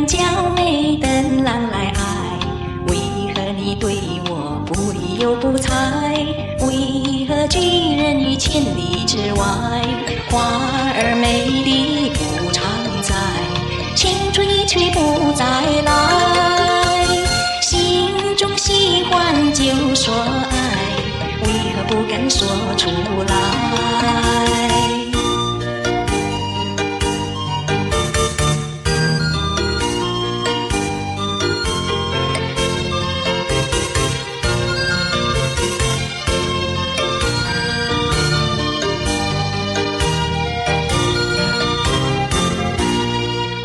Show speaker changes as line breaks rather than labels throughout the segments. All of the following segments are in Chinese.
娇媚等郎来爱，为何你对我不理又不睬？为何拒人于千里之外？花儿美丽不常在，青春一去不再来。心中喜欢就说爱，为何不敢说出来？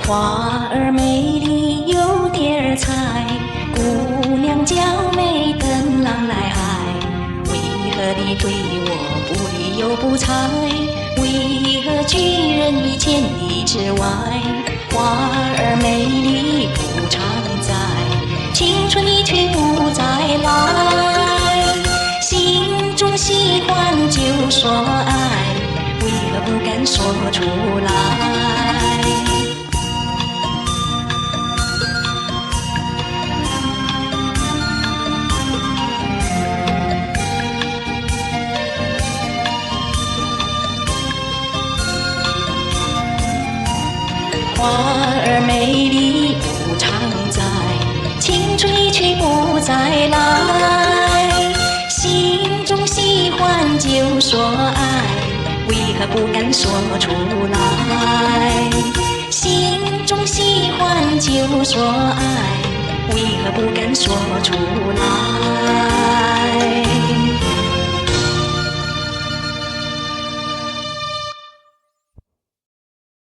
花儿美丽有点彩，姑娘娇美等郎来爱。为何你对我不理又不睬？为何拒人于千里之外？花儿美丽不常在，青春一去不再来。心中喜欢就说爱，为何不敢说出来？花儿美丽不常在，青春一去不再来。心中喜欢就说爱，为何不敢说出来？心中喜欢就说爱，为何不敢说出来？